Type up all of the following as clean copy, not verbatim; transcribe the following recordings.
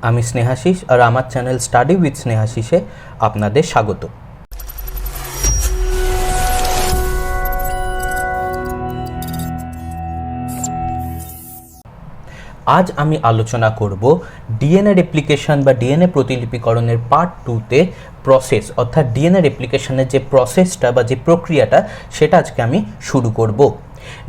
আমি স্নেহাশিস আর আমার channel study with স্নেহাশিসে আপনাদের স্বাগত। আজ আমি আলোচনা করব ডিএনএ রেপ্লিকেশন বা ডিএনএ প্রতিলিপিকরণের পার্ট 2তে প্রসেস, অর্থাৎ ডিএনএ রেপ্লিকেশনের যে প্রসেসটা বা যে প্রক্রিয়াটা সেটা আজকে আমি শুরু করব।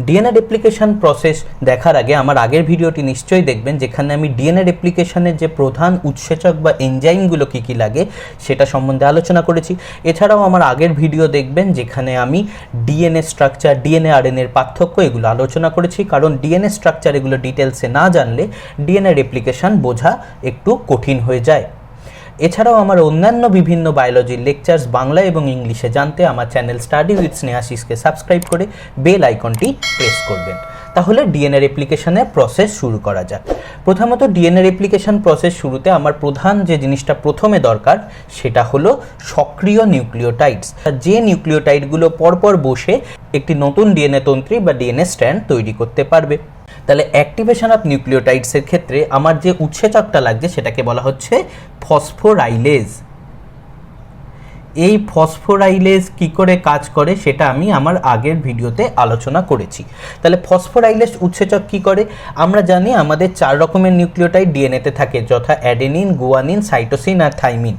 ডিএনএ রেপ্লিকেশন প্রসেস দেখার আগে আমার আগের ভিডিওটি নিশ্চয়ই দেখবেন, যেখানে আমি ডিএনএ রেপ্লিকেশনের যে প্রধান উৎসেচক বা এনজাইমগুলো কী কী লাগে সেটা সম্বন্ধে আলোচনা করেছি। এছাড়াও আমার আগের ভিডিও দেখবেন যেখানে আমি ডিএনএ স্ট্রাকচার, ডিএনএ আরএনএর পার্থক্য এগুলো আলোচনা করেছি, কারণ ডিএনএ স্ট্রাকচার এগুলো ডিটেলসে না জানলে ডিএনএ রেপ্লিকেশন বোঝা একটু কঠিন হয়ে যায়। এছাড়াও আমার অন্যান্য বিভিন্ন বায়োলজির লেকচার্স বাংলা এবং ইংলিশে জানতে আমার চ্যানেল স্টাডি উইথ স্নেহাশিসকে সাবস্ক্রাইব করে বেল আইকনটি প্রেস করবেন। তাহলে ডিএনএ রেপ্লিকেশনের প্রসেস শুরু করা যাক। প্রথমত ডিএনএ রেপ্লিকেশন প্রসেস শুরুতে আমার প্রধান যে জিনিসটা প্রথমে দরকার সেটা হলো সক্রিয় নিউক্লিওটাইডস, যে নিউক্লিওটাইডগুলো পরপর বসে একটি নতুন ডিএনএ তন্ত্রী বা ডিএনএ স্ট্র্যান্ড তৈরি করতে পারবে। তাহলে অ্যাক্টিভেশন অফ নিউক্লিওটাইডসের ক্ষেত্রে আমার যে উৎসেচকটা লাগছে সেটাকে বলা হচ্ছে ফসফোরাইলেজ। এই ফসফোরাইলেজ কি করে কাজ করে সেটা আমি আমার আগের ভিডিওতে আলোচনা করেছি। তাহলে ফসফোরাইলেজ উৎসেচক কি করে? আমরা জানি আমাদের 4 রকমের নিউক্লিওটাইড ডিএনএতে থাকে, যথা অ্যাডেনিন, গুয়ানিন, সাইটোসিন আর থাইমিন।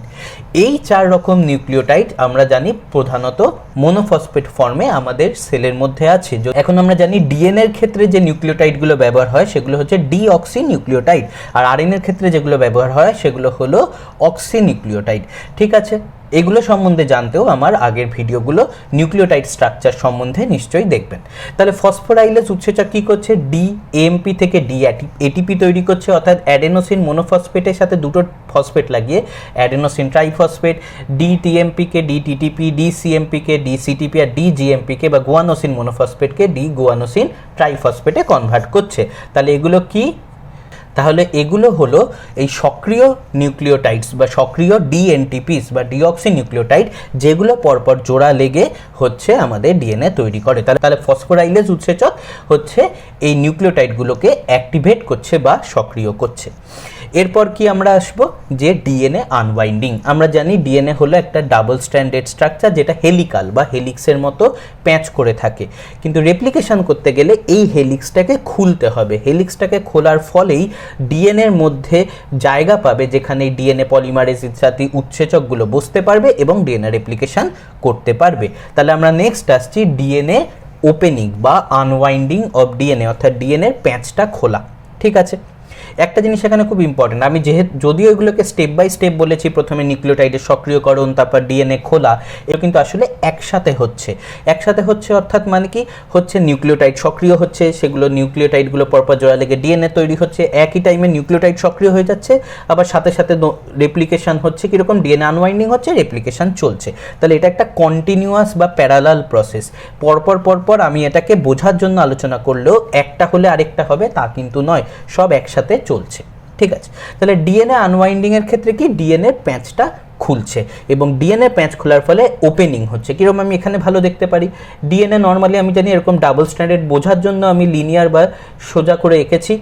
এই 4 রকম নিউক্লিওটাইড আমরা জানি প্রধানত মোনোফসফেট ফর্মে আমাদের সেলের মধ্যে আছে। এখন আমরা জানি ডিএনএর ক্ষেত্রে যে নিউক্লিওটাইডগুলো ব্যবহার হয় সেগুলো হচ্ছে ডিঅক্সি নিউক্লিওটাইড, আর আরএনএর ক্ষেত্রে যেগুলো ব্যবহার হয় সেগুলো হলো অক্সি নিউক্লিওটাইড। ঠিক আছে, এগুলো সম্বন্ধে জানতেও আমার আগের ভিডিওগুলো নিউক্লিওটাইড স্ট্রাকচার সম্বন্ধে নিশ্চয়ই দেখবেন। তাহলে ফসফোরাইলেজ উৎসেচক কী করছে? ডিএমপি থেকে ডি এটিপি তৈরি করছে, অর্থাৎ অ্যাডেনোসিন মোনোফসফেটের সাথে দুটো ফসফেট লাগিয়ে অ্যাডেনোসিন ট্রাইফসফেট, ডিটিএমপিকে ডিটিটিপি, ডিসিএমপিকে ডিসিটিপি আর ডিজিএমপিকে বা গুয়ানোসিন মোনোফসফেটকে ডি গুয়ানোসিন ট্রাইফসফেটে কনভার্ট করছে। তাহলে এগুলো কি? তাহলে এগুলো হলো এই সক্রিয় নিউক্লিওটাইডস বা সক্রিয় ডিএনটিপিস বা ডিঅক্সি নিউক্লিওটাইড, যেগুলো পরপর জোড়া লেগে হচ্ছে আমাদের ডিএনএ তৈরি করে। তাহলে ফসফোরাইলেজ উৎসেচক হচ্ছে এই নিউক্লিওটাইডগুলোকে অ্যাক্টিভেট করছে বা সক্রিয় করছে। এরপর কি আমরা আসব যে ডিএনএ আনওয়াইন্ডিং। আমরা জানি ডিএনএ হলো একটা ডাবল স্ট্র্যান্ডেড স্ট্রাকচার, যেটা হেলিকাল বা হেলিক্সের মতো প্যাঁচ করে থাকে, কিন্তু রেপ্লিকেশন করতে গেলে এই হেলিক্সটাকে খুলতে হবে। হেলিক্সটাকে খোলার ফলেই ডিএনএর মধ্যে জায়গা পাবে যেখানে ডিএনএ পলিমারেজ ইত্যাদি উৎসেচকগুলো বসতে পারবে এবং ডিএনএ রেপ্লিকেশন করতে পারবে। তাহলে আমরা নেক্সট আসছি ডিএনএ ওপেনিং বা আনওয়াইন্ডিং অফ ডিএনএ, অর্থাৎ ডিএনএর প্যাঁচটা খোলা। ঠিক আছে, একটা জিনিস এখানে খুব ইম্পর্টেন্ট, আমি যদিও এগুলোকে স্টেপ বাই স্টেপ বলেছি, প্রথমে নিউক্লিওটাইডের সক্রিয়করণ, তারপর ডিএনএ খোলা, এগুলো কিন্তু আসলে একসাথে হচ্ছে অর্থাৎ মানে কি হচ্ছে নিউক্লিওটাইড সক্রিয় হচ্ছে, সেগুলো নিউক্লিওটাইডগুলো পরপর জোড়া লেগে ডিএনএ তৈরি হচ্ছে, একই টাইমে নিউক্লিওটাইড সক্রিয় হয়ে যাচ্ছে, আবার সাথে সাথে রেপ্লিকেশন হচ্ছে, কীরকম ডিএনএ আনওয়াইন্ডিং হচ্ছে, রেপ্লিকেশন চলছে। তাহলে এটা একটা কন্টিনিউয়াস বা প্যারালাল প্রসেস। পরপর আমি এটাকে বোঝার জন্য আলোচনা করলেও একটা হলে আরেকটা হবে তা কিন্তু নয়, সব একসাথে চলছে। ঠিক আছে, তাহলে ডিএনএ আনওয়াইন্ডিং এর ক্ষেত্রে কি ডিএনএ প্যাঁচটা খুলছে এবং ডিএনএ প্যাঁচ খোলার ফলে ওপেনিং হচ্ছে। কিরকম আমি এখানে ভালো দেখতে পারি, ডিএনএ নর্মালি আমি জানি এরকম ডাবল স্ট্যান্ডার্ড, বোঝার জন্য আমি লিনিয়ার বা সোজা করে এঁকেছি,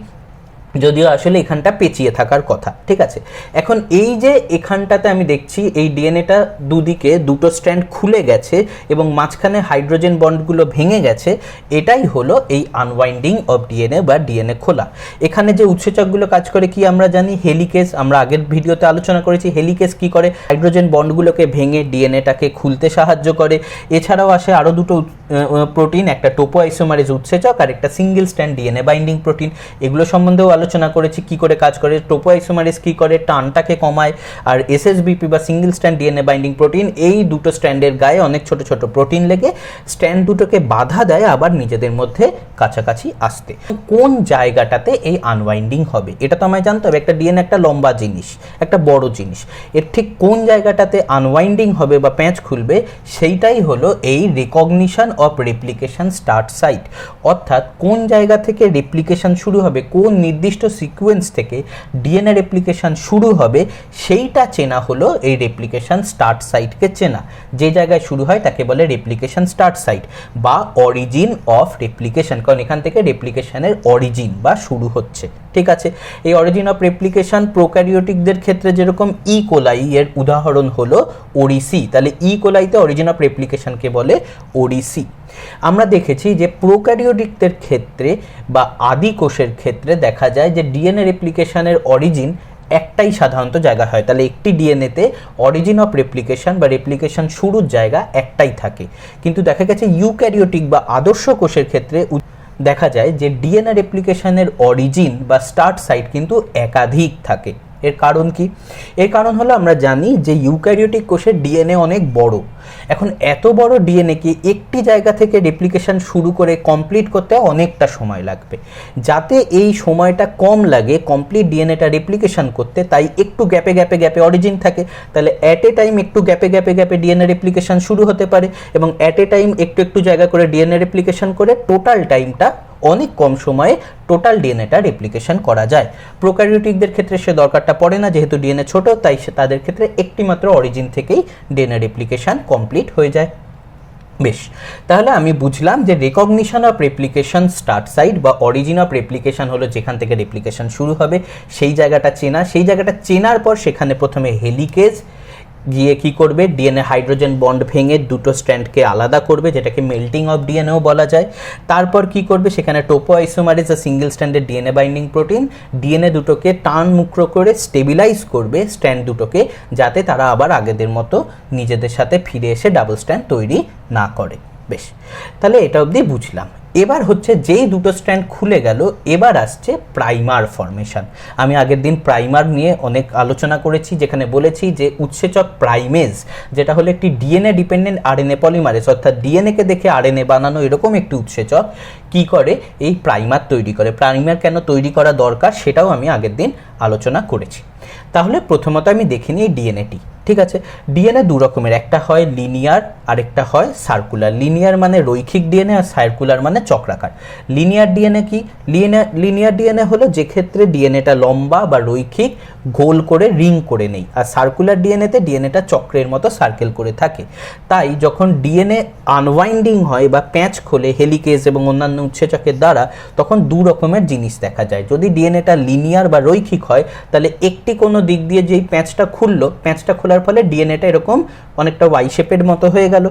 যদিও আসলে এখানটা পেঁচিয়ে থাকার কথা। ঠিক আছে, এখন এই যে এখানটাতে আমি দেখছি এই ডিএনএটা দুদিকে দুটো স্ট্র্যান্ড খুলে গেছে এবং মাঝখানে হাইড্রোজেন বন্ডগুলো ভেঙে গেছে, এটাই হলো এই আনওয়াইন্ডিং অফ ডিএনএ বা ডিএনএ খোলা। এখানে যে উৎসেচকগুলো কাজ করে কি আমরা জানি, হেলিকেজ। আমরা আগের ভিডিওতে আলোচনা করেছি হেলিকেজ কি করে, হাইড্রোজেন বন্ডগুলোকে ভেঙে ডিএনএটাকে খুলতে সাহায্য করে। এছাড়াও আসে আরও দুটো প্রোটিন, একটা টোপো আইসোমারেজ উৎসেচক আর একটা single strand DNA binding protein. এগুলো সম্বন্ধেও আলোচনা করেছি কি করে কাজ করে। টোপো আইসোমারেজ কি করে, টানটাকে কমায়, আর এসএসবিপি বা single strand DNA binding protein এই দুটো স্ট্র্যান্ডের গায়ে অনেক ছোট ছোট প্রোটিন লেগে স্ট্র্যান্ড দুটোকে বাধা দেয় আবার নিজেদের মধ্যে কাছাকাছি আসতে। কোন জায়গাটাতে এই আনওয়াইন্ডিং হবে এটা তো আমায় জানতে হবে। একটা ডিএনএ একটা লম্বা জিনিস, একটা বড় জিনিস, এর ঠিক কোন জায়গাটাতে আনওয়াইন্ডিং হবে বা প্যাঁচ খুলবে সেইটাই হলো এই recognition of replication start site, অর্থাৎ কোন জায়গা থেকে রেপ্লিকেশন শুরু হবে, কোন নির্দিষ্ট সিকোয়েন্স থেকে ডিএনএ রেপ্লিকেশন শুরু হবে সেইটা চেনা হলো এই রেপ্লিকেশন স্টার্ট সাইটকে চেনা। যে জায়গায় শুরু হয় তাকে বলে রেপ্লিকেশন স্টার্ট সাইট বা অরিজিন অফ রেপ্লিকেশন, কারণ এখান থেকে রেপ্লিকেশনের অরিজিন বা শুরু হচ্ছে। ঠিক আছে, এই অরিজিন অফ রেপ্লিকেশন প্রোক্যারিওটিকদের ক্ষেত্রে যেরকম ই কোলাই এর উদাহরণ হলো ওরিসি, তাহলে ই কোলাইতে অরিজিন অফ রেপ্লিকেশনকে বলে ওরিসি। আমরা দেখেছি যে প্রোক্যারিওটিকদের ক্ষেত্রে বা আদি কোষের ক্ষেত্রে দেখা যায় যে ডিএনএ রেপ্লিকেশনের অরিজিন একটাই সাধারণত জায়গা হয়, তাহলে একটি ডিএনএতে অরিজিন অফ রেপ্লিকেশন বা রেপ্লিকেশন শুরুর জায়গা একটাই থাকে। কিন্তু দেখা গেছে ইউক্যারিওটিক বা আদর্শ কোষের ক্ষেত্রে দেখা যায় যে ডিএনএ রেপ্লিকেশনের অরিজিন বা স্টার্ট সাইট কিন্তু একাধিক থাকে। এর কারণ কি? এর কারণ হলো আমরা জানি যে ইউক্যারিওটিক কোষের ডিএনএ অনেক বড়। এখন এত বড় ডিএনএকে একটি জায়গা থেকে রেপ্লিকেশন শুরু করে কমপ্লিট করতে অনেকটা সময় লাগবে। যাতে এই সময়টা কম লাগে কমপ্লিট ডিএনএটা রেপ্লিকেশন করতে, তাই একটু গ্যাপে গ্যাপে গ্যাপে অরিজিন থাকে। তাহলে অ্যাট এ টাইম একটু গ্যাপে গ্যাপে গ্যাপে ডিএনএ রেপ্লিকেশন শুরু হতে পারে এবং অ্যাট এ টাইম একটু একটু জায়গা করে ডিএনএ রেপ্লিকেশন করে টোটাল টাইমটা অনেক কম সময়ে টোটাল ডিএনএটা রেপ্লিকেশন করা যায়। প্রোক্যারিওটিকদের ক্ষেত্রে সে দরকারটা পড়ে না, যেহেতু ডিএনএ ছোট, তাই তাদের ক্ষেত্রে একটি মাত্র অরিজিন থেকেই ডিএনএ রেপ্লিকেশন কমপ্লিট হয়ে যায়। বেশ, তাহলে আমি বুঝলাম যে recognition of replication start site বা অরিজিন অফ রেপ্লিকেশন হলো যেখান থেকে রেপ্লিকেশন শুরু হবে সেই জায়গাটা চেনা। সেই জায়গাটা চেনার পর সেখানে প্রথমে হেলিকেজ গিয়ে কি করবে, ডিএনএ হাইড্রোজেন বন্ড ভেঙে দুটো স্ট্র্যান্ডকে আলাদা করবে, যেটাকে মেল্টিং অফ ডিএনএও বলা যায়। তারপর কি করবে, সেখানে টোপো আইসোমারেজ সিঙ্গেল স্ট্র্যান্ডের ডিএনএ বাইন্ডিং প্রোটিন ডিএনএ দুটোকে টান মুক্র করে স্টেবিলাইজ করবে স্ট্র্যান্ড দুটোকে, যাতে তারা আবার আগেদের মতো নিজেদের সাথে ফিরে এসে ডাবল স্ট্র্যান্ড তৈরি না করে। বেশ, তাহলে এটা অবধি বুঝলাম। এবার হচ্ছে যেই দুটো স্ট্র্যান্ড খুলে গেল, এবার আসছে প্রাইমার ফর্মেশন। আমি আগের দিন প্রাইমার নিয়ে অনেক আলোচনা করেছি, যেখানে বলেছি যে উৎসেচক প্রাইমেজ, যেটা হলো একটি ডিএনএ ডিপেন্ডেন্ট আরএনএ পলিমারেজ, অর্থাৎ ডিএনএকে দেখে আরএনএ বানানো এরকম একটি উৎসেচক কি করে, এই প্রাইমার তৈরি করে। প্রাইমার কেন তৈরি করা দরকার সেটাও আমি আগের দিন আলোচনা করেছি। তাহলে প্রথমত আমি দেখে নিই ডিএনএটি। ঠিক আছে, ডিএনএ দু রকমের, একটা হয় লিনিয়ার আর একটা হয় সার্কুলার। লিনিয়ার মানে রৈখিক ডিএনএ আর সার্কুলার মানে চক্রাকার। লিনিয়ার ডিএনএ কি? লিনিয়ার ডিএনএ হলো যে ক্ষেত্রে ডিএনএটা লম্বা বা রৈখিক গোল করে রিং করে নেই, আর সার্কুলার ডিএনএতে ডিএনএটা চক্রের মতো সার্কেল করে থাকে। তাই যখন ডিএনএ আনওয়াইন্ডিং হয় বা প্যাঁচ খোলে হেলিকেজ এবং অন্যান্য উৎসেচকের দ্বারা, তখন দু রকমের জিনিস দেখা যায়। যদি ডিএনএটা লিনিয়ার বা রৈখিক হয়, তাহলে একটি কোনো দিক দিয়ে যেই প্যাঁচটা খুললো, প্যাঁচটা খোলার ফলে ডিএনএটা এরকম অনেকটা ওয়াই শেপের মতো হয়ে গেল।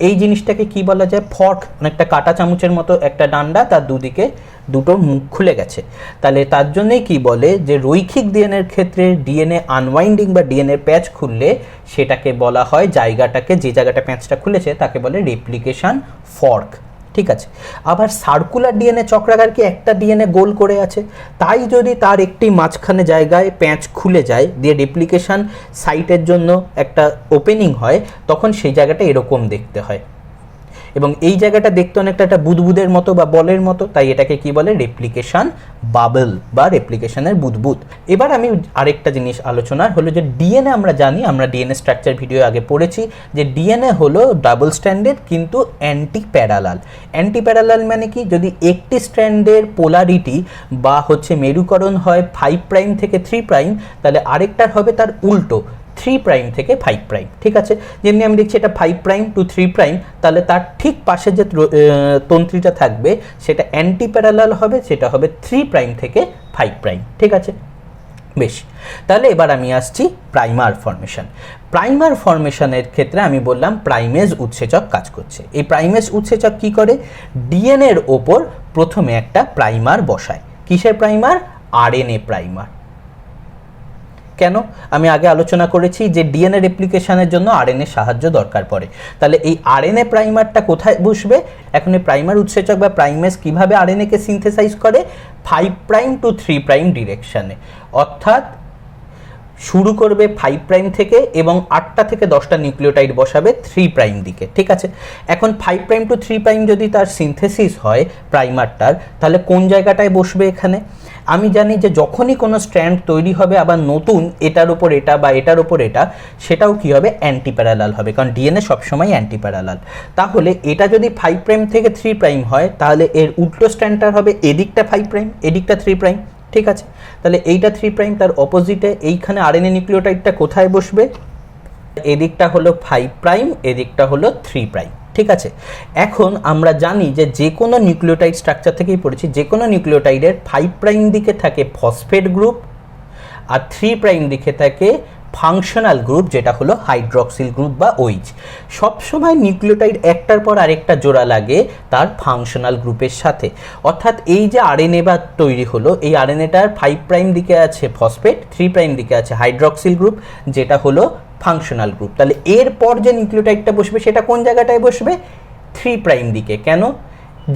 এই জিনিসটাকে কি বলা যায়? ফর্ক, অনেকটা কাঁটা চামচের মতো একটা ডান্ডা, তার দুদিকে দুটো মুখ খুলে গেছে। তাহলে তার জন্যই কি বলে যে রৈখিক ডিএনএর ক্ষেত্রে ডিএনএ আনওয়াইন্ডিং বা ডিএনএ প্যাচ খুললে সেটাকে বলা হয়, জায়গাটাকে যে জায়গাটা প্যাচটা খুলেছে তাকে বলে রেপ্লিকেশন ফর্ক। ঠিক আছে, আবার সার্কুলার ডিএনএ চক্রাকার কি একটা ডিএনএ গোল করে আছে, তাই যদি তার একটি মাঝখানে জায়গায় প্যাঁচ খুলে যায় দিয়ে রেপ্লিকেশন সাইটের জন্য একটা ওপেনিং হয়, তখন সেই জায়গাটা এরকম দেখতে হয় এবং এই জায়গাটা দেখতে অনেকটা একটা বুদবুদের মতো বা বলের মতো, তাই এটাকে কি বলে? রেপ্লিকেশন বাবল বা রেপ্লিকেশনের বুদবুদ। এবার আমি আরেকটা জিনিস আলোচনার হলো যে ডিএনএ আমরা জানি, আমরা ডিএনএ স্ট্রাকচার ভিডিও আগে পড়েছি যে ডিএনএ হলো ডাবল স্ট্র্যান্ডেড কিন্তু অ্যান্টি প্যারালাল। অ্যান্টি প্যারালাল মানে কি? যদি একটি স্ট্র্যান্ডের পোলারিটি বা হচ্ছে মেরুকরণ হয় 5 প্রাইম থেকে 3 প্রাইম, তাহলে আরেকটার হবে তার উল্টো 3 প্রাইম থেকে 5 প্রাইম। ঠিক আছে, যেমনি আমি দেখছি এটা 5 প্রাইম টু 3 প্রাইম, তাহলে তার ঠিক পাশে যে তন্ত্রীটা থাকবে সেটা অ্যান্টি প্যারালাল হবে, সেটা হবে 3 প্রাইম থেকে 5 প্রাইম। ঠিক আছে, বেশ, তাহলে এবার আমি আসছি প্রাইমার ফর্মেশন। প্রাইমার ফর্মেশনের ক্ষেত্রে আমি বললাম প্রাইমেজ উৎসেচক কাজ করছে। এই প্রাইমেজ উৎসেচক কি করে? ডিএনএর ওপর প্রথমে একটা প্রাইমার বসায়। কিসের প্রাইমার? RNA primer. কেন? আমি আগে আলোচনা করেছি যে ডিএনএ রেপ্লিকেশনের জন্য আরএনএ সাহায্য দরকার পড়ে। তাহলে এই আরএনএ প্রাইমারটা কোথায় বসবে? এখন এই প্রাইমার উৎসেচক বা প্রাইমেজ কিভাবে আরএনএকে সিনথেসাইজ করে? 5 প্রাইম টু 3 প্রাইম ডিরেকশনে, অর্থাৎ শুরু করবে 5 প্রাইম থেকে এবং 8টা থেকে 10টা নিউক্লিওটাইড বসাবে 3 প্রাইম দিকে, ঠিক আছে। এখন 5 প্রাইম টু 3 প্রাইম যদি তার সিনথেসিস হয় প্রাইমারটার, তাহলে কোন জায়গাটায় বসবে এখানে? আমি জানি যে যখনই কোনো স্ট্র্যান্ড তৈরি হবে আবার নতুন এটার উপর এটা বা এটার উপর এটা, সেটাও কি হবে? অ্যান্টি প্যারালাল হবে, কারণ ডিএনএ সবসময় অ্যান্টি প্যারালাল। তাহলে এটা যদি 5 প্রাইম থেকে 3 প্রাইম হয়, তাহলে এর উল্টো স্ট্র্যান্ডটার হবে এদিকটা 5 প্রাইম, এদিকটা 3 প্রাইম, ঠিক আছে। তাহলে এইটা 3 প্রাইম, তার অপোজিটে এইখানে আরএনএ নিউক্লিওটাইডটা কোথায় বসবে? এদিকটা হলো 5 প্রাইম, এদিকটা হলো 3 প্রাইম, ঠিক আছে। এখন আমরা জানি যে যে কোনো নিউক্লিওটাইড স্ট্রাকচার থেকেই পড়েছি, যে কোনো নিউক্লিওটাইডের 5 প্রাইম দিকে থাকে ফসফেট গ্রুপ আর 3 প্রাইম দিকে থাকে ফাংশনাল গ্রুপ, যেটা হলো হাইড্রক্সিল গ্রুপ বা OH। সবসময় নিউক্লিওটাইড একটার পর আরেকটা জোড়া লাগে তার ফাংশনাল গ্রুপের সাথে। অর্থাৎ এই যে আরএনএ বা তৈরি হলো, এই আরএনএটার 5 প্রাইম দিকে আছে ফসফেট, 3 প্রাইম দিকে আছে হাইড্রক্সিল গ্রুপ, যেটা হলো ফাংশনাল গ্রুপ। তাহলে এরপর যে নিউক্লিওটাইডটা বসবে সেটা কোন জায়গাটায় বসবে? 3 প্রাইম দিকে। কেন?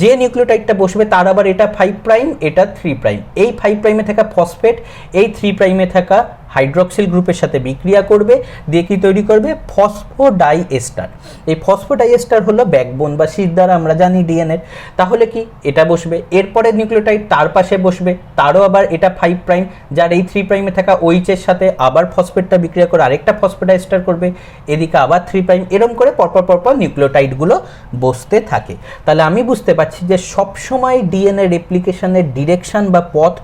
যে নিউক্লিওটাইডটা বসবে তার আবার এটা 5 প্রাইম, এটা 3 প্রাইম। এই 5 প্রাইমে থাকা ফসফেট এই 3 প্রাইমে থাকা হাইড্রক্সিল গ্রুপের সাথে বিক্রিয়া করবে, দিয়ে কি তৈরি করবে? ফসফোডাইএস্টার। এই ফসফোডাইএস্টার হলো ব্যাকবোন বা শির দ্বারা আমরা জানি ডিএনএর। তাহলে কি এটা বসবে, এরপরে নিউক্লিওটাইড তার পাশে বসবে, তারও আবার এটা 5 প্রাইম, যার এই 3 প্রাইমে থাকা OH এর সাথে আবার ফসফেটটা বিক্রিয়া করে আরেকটা ফসফোডাইএস্টার করবে, এদিকে আবার 3 প্রাইম, এরকম করে পরপর নিউক্লিওটাইডগুলো বসতে থাকে। তাহলে আমি বুঝতে পারছি যে সবসময় ডিএনএ রেপ্লিকেশনের ডিরেকশন বা পথ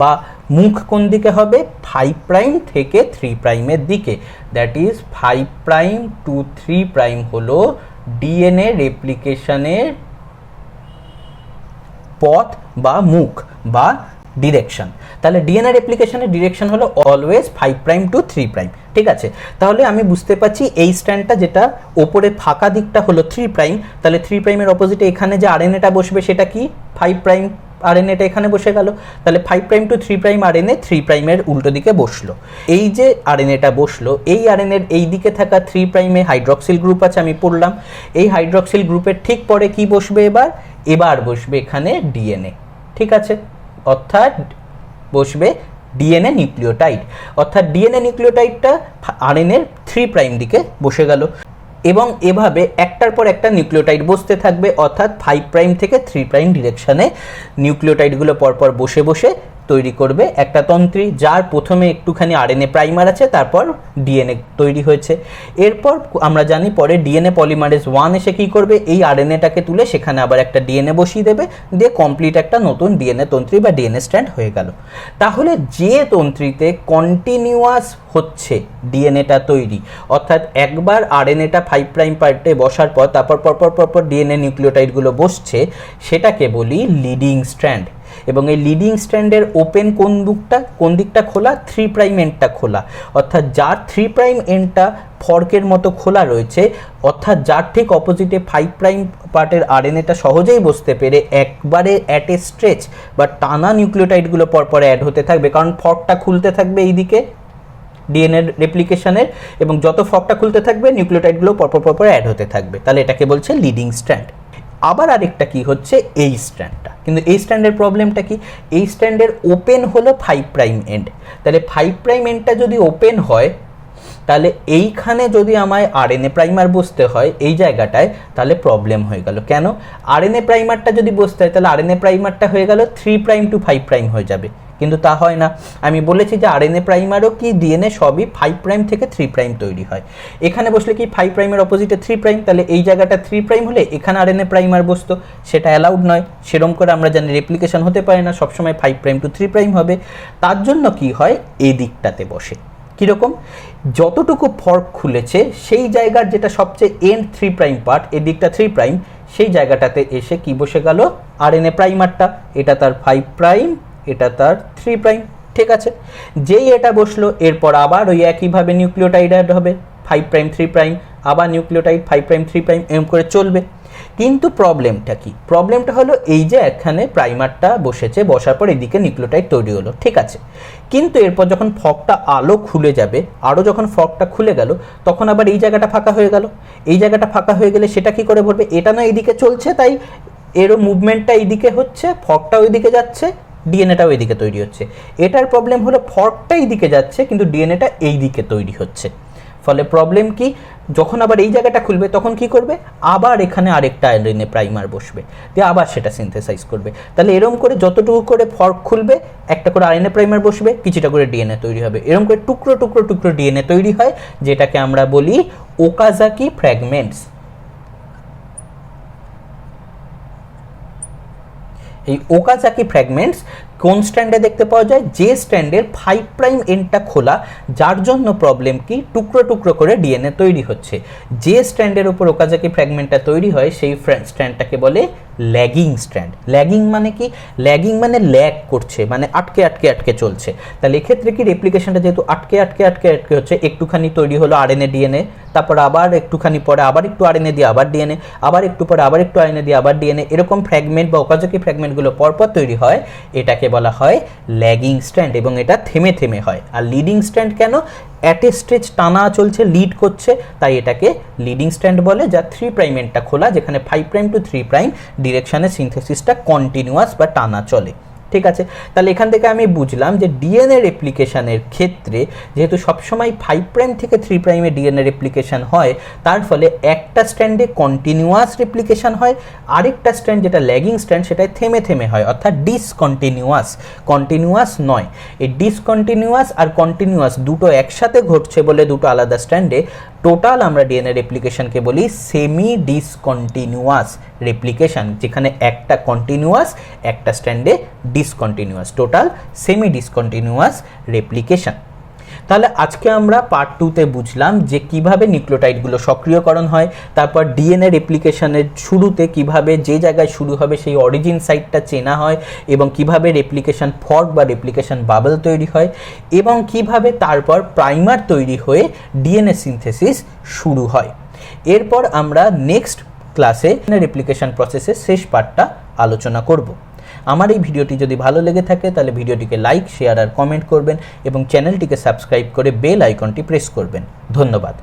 বা মুখ কোন দিকে হবে? 5 প্রাইম থেকে 3 প্রাইমের দিকে। That is 5 prime to 3 prime হলো ডিএনএ রেপ্লিকেশনের পথ বা মুখ বা ডিরেকশন। তাহলে ডিএনএ রেপ্লিকেশনের ডিরেকশন হলো অলওয়েজ 5 প্রাইম টু 3 প্রাইম, ঠিক আছে। তাহলে আমি বুঝতে পারছি এই স্ট্র্যান্ডটা যেটা ওপরে ফাঁকা দিকটা হলো 3 প্রাইম, তাহলে 3 প্রাইমের অপোজিটে এখানে যে আরএনএটা বসবে সেটা কি? 5 প্রাইম আরএনএটা এখানে বসে গেল। তাহলে 5 প্রাইম টু 3 প্রাইম আরএনএ 3 প্রাইমের উল্টো দিকে বসলো। এই যে আরএনএটা বসলো, এই আরএনএর এই দিকে থাকা 3 প্রাইমে হাইড্রক্সিল গ্রুপ আছে, আমি পড়লাম। এই হাইড্রক্সিল গ্রুপের ঠিক পরে কি বসবে? এবার বসবে এখানে ডিএনএ, ঠিক আছে। অর্থাৎ বসবে ডিএনএ নিউক্লিওটাইড, অর্থাৎ ডিএনএ নিউক্লিওটাইডটা আরএনএর 3 প্রাইম দিকে বসে গেল এবং এভাবে একটার পর একটা নিউক্লিওটাইড বসতে থাকবে। অর্থাৎ 5 প্রাইম থেকে 3 প্রাইম ডিরেকশনে নিউক্লিওটাইডগুলো পরপর বসে বসে তৈরি করবে একটা তন্ত্রী, যার প্রথমে একটুখানি আরএনএ প্রাইমার আছে, তারপর ডিএনএ তৈরি হয়েছে। এরপর আমরা জানি পরে ডিএনএ পলিমারেজ 1 এসে কী করবে? এই আরএনএটাকে তুলে সেখানে আবার একটা ডিএনএ বসিয়ে দেবে, দিয়ে কমপ্লিট একটা নতুন ডিএনএ তন্ত্রী বা ডিএনএ স্ট্র্যান্ড হয়ে গেল। তাহলে যে তন্ত্রীতে কন্টিনিউয়াস হচ্ছে ডিএনএটা তৈরি, অর্থাৎ একবার আরএনএটা 5 প্রাইম পার্টে বসার পর তারপর পরপর ডিএনএ নিউক্লিওটাইডগুলো বসছে, সেটাকে বলি লিডিং স্ট্র্যান্ড। এবং এই লিডিং স্ট্র্যান্ডের ওপেন কোন দিকটা খোলা? 3 প্রাইম এন্ডটা খোলা। অর্থাৎ যার 3 প্রাইম এন্ডটা ফর্কের মতো খোলা রয়েছে, অর্থাৎ যার ঠিক অপোজিটে 5 প্রাইম পার্টের আরএনএটা সহজেই বসতে পেরে একবারে অ্যাট এ স্ট্রেচ বা টানা নিউক্লিওটাইডগুলো পরপর অ্যাড হতে থাকবে, কারণ ফর্কটা খুলতে থাকবে এইদিকে ডিএনএর রেপ্লিকেশনের, এবং যত ফর্কটা খুলতে থাকবে নিউক্লিওটাইডগুলো পরপর অ্যাড হতে থাকবে। তাহলে এটাকে বলছে লিডিং স্ট্র্যান্ড। আবার আরেকটা কি হচ্ছে? এই স্ট্র্যান্ডটা, কিন্তু এই স্ট্র্যান্ডের প্রবলেমটা কি? এই স্ট্র্যান্ডের ওপেন হলো 5 প্রাইম এন্ড। তাহলে 5 প্রাইম এন্ডটা যদি ওপেন হয়, তাহলে এইখানে যদি আমায় আরএনএ প্রাইমার বসতে হয় এই জায়গাটায়, তাহলে প্রবলেম হয়ে গেল। কেন? আরএনএ প্রাইমারটা যদি বসতে হয়, তাহলে আরএনএ প্রাইমারটা হয়ে গেল 3 প্রাইম টু 5 প্রাইম হয়ে যাবে, কিন্তু তা হয় না। আমি বলেছি যে আরএনএ প্রাইমারও কি ডিএনএ সবই 5 প্রাইম থেকে 3 প্রাইম তৈরি হয়। এখানে বসলে কি 5 প্রাইমের অপোজিটে 3 প্রাইম, তাহলে এই জায়গাটা 3 প্রাইম হলে এখানে আরএনএ প্রাইমার বসতো, সেটা অ্যালাউড নয়। সেরকম করে আমরা জানি রেপ্লিকেশন হতে পারে না, সবসময় 5 প্রাইম টু 3 প্রাইম হবে। তার জন্য কি হয়? এই দিকটাতে বসে। কীরকম? যতটুকু ফর্ক খুলেছে সেই জায়গার যেটা সবচেয়ে এন্ড 3 প্রাইম পার্ট, এদিকটা 3 প্রাইম, সেই জায়গাটাতে এসে কি বসে গেল? আরএনএ প্রাইমারটা। এটা তার 5 প্রাইম, এটা তার 3 প্রাইম, ঠিক আছে। যেই এটা বসলো, এরপর আবার ওই একইভাবে নিউক্লিওটাইড অ্যাড হবে, 5 প্রাইম 3 প্রাইম, আবার নিউক্লিওটাইড 5 প্রাইম 3 প্রাইম, এম করে চলবে। কিন্তু প্রবলেমটা কি? প্রবলেমটা হলো এই যে এখানে প্রাইমারটা বসেছে, বসার পর এদিকে নিউক্লিওটাইড তৈরি হলো, ঠিক আছে। কিন্তু এরপর যখন ফর্কটা আলো খুলে যাবে, আরও যখন ফর্কটা খুলে গেল, তখন আবার এই জায়গাটা ফাঁকা হয়ে গেল। এই জায়গাটা ফাঁকা হয়ে গেলে সেটা কি করে ভরবে? এটা না এইদিকে চলছে, তাই এরও মুভমেন্টটা এইদিকে হচ্ছে, ফর্কটা ওইদিকে যাচ্ছে, ডিএনএটাও এইদিকে তৈরি হচ্ছে। এটার প্রবলেম হলো ফর্কটা এইদিকে যাচ্ছে কিন্তু ডিএনএটা এই দিকে তৈরি হচ্ছে। ফলে প্রবলেম কি, যখন আবার এই জায়গাটা খুলবে তখন কি করবে, আবার এখানে আরেকটা আরএনএ প্রাইমার বসবে, দিয়ে আবার সেটা সিনথেসাইজ করবে। তাহলে এরকম করে যতটুকু করে ফর্ক খুলবে একটা করে আরএনএ প্রাইমার বসবে, কিছুটা করে ডিএনএ তৈরি হবে। এরকম করে টুকরো টুকরো টুকরো ডিএনএ তৈরি হয়, যেটাকে আমরা বলি ওকাজাকি ফ্র্যাগমেন্টস। এই ওকাজাকি ফ্র্যাগমেন্টস কোন স্ট্র্যান্ডে দেখতে পাওয়া যায়, যে স্ট্র্যান্ডের 5 প্রাইম এন্ডটা খোলা, যার জন্য প্রবলেম কি টুকরো টুকরো করে ডিএনএ তৈরি হচ্ছে। যে স্ট্র্যান্ডের উপর ওকাজাকি ফ্র্যাগমেন্টটা তৈরি হয় সেই স্ট্র্যান্ডটাকে বলে ল্যাগিং স্ট্র্যান্ড। ল্যাগিং মানে কি, ল্যাগিং মানে ল্যাগ করছে, মানে আটকে আটকে আটকে চলছে। তাহলে এক্ষেত্রে কি রেপ্লিকেশনটা যেহেতু আটকে আটকে আটকে আটকে হচ্ছে, একটুখানি তৈরি হলো আরএনএ ডিএনএ, তারপর আবার একটুখানি পরে আবার একটু আরএনএ দিয়ে আবার ডিএনএ, আবার একটু পরে আবার একটু আরএনএ দিয়ে আবার ডিএনএ, এরকম ফ্র্যাগমেন্ট বা ওকাজাকি ফ্র্যাগমেন্টগুলো পরপর তৈরি হয়, এটাকে বলা হয় ল্যাগিং স্ট্র্যান্ড। এবং এটা থেমে থেমে হয়। আর লিডিং স্ট্র্যান্ড কেন, অ্যাট এ স্ট্রেচ টানা চলছে, লিড করছে, তাই এটাকে লিডিং স্ট্র্যান্ড বলে, যা 3 প্রাইম এন্ডটা খোলা, যেখানে 5 প্রাইম টু 3 প্রাইম ডিরেকশনে সিনথেসিসটা কন্টিনিউয়াস বা টানা চলে। ঠিক আছে, তাহলে এখান থেকে আমি বুঝলাম যে ডিএনএ রেপ্লিকেশনের ক্ষেত্রে যেহেতু সবসময় 5 প্রাইম থেকে 3 প্রাইমে ডিএনএ রেপ্লিকেশন হয়, তার ফলে একটা স্ট্র্যান্ডে কন্টিনিউয়াস রেপ্লিকেশন হয়, আরেকটা স্ট্র্যান্ড যেটা ল্যাগিং স্ট্র্যান্ড সেটাই থেমে থেমে হয়, অর্থাৎ ডিসকন্টিনিউয়াস, কন্টিনিউয়াস নয়। এই ডিসকন্টিনিউয়াস আর কন্টিনিউয়াস দুটো একসাথে ঘটছে বলে দুটো আলাদা স্ট্র্যান্ডে টোটাল আমরা ডিএনএ রেপ্লিকেশনকে বলি সেমি ডিসকন্টিনিউয়াস রেপ্লিকেশন, যেখানে একটা কন্টিনিউয়াস একটা স্ট্র্যান্ডে discontinuous, total semi discontinuous replication. তাহলে আজকে আমরা পার্ট 2তে বুঝলাম যে কিভাবে নিউক্লিওটাইডগুলো সক্রিয়করণ হয়, তারপর ডিএনএ রেপ্লিকেশনের শুরুতে কিভাবে যে জায়গায় শুরু হবে সেই অরিজিন সাইটটা চেনা হয়, এবং কিভাবে রেপ্লিকেশন ফর্ক বা রেপ্লিকেশন বাবল তৈরি হয়, এবং কিভাবে তারপর প্রাইমার তৈরি হয়ে ডিএনএ সিনথেসিস শুরু হয়। এরপর আমরা নেক্সট ক্লাসে রেপ্লিকেশন প্রসেসের শেষ পার্টটা আলোচনা করব। আমার এই ভিডিওটি যদি ভালো লেগে থাকে তাহলে ভিডিওটিকে লাইক, শেয়ার আর কমেন্ট করবেন, এবং চ্যানেলটিকে সাবস্ক্রাইব করে বেল আইকনটি প্রেস করবেন। ধন্যবাদ।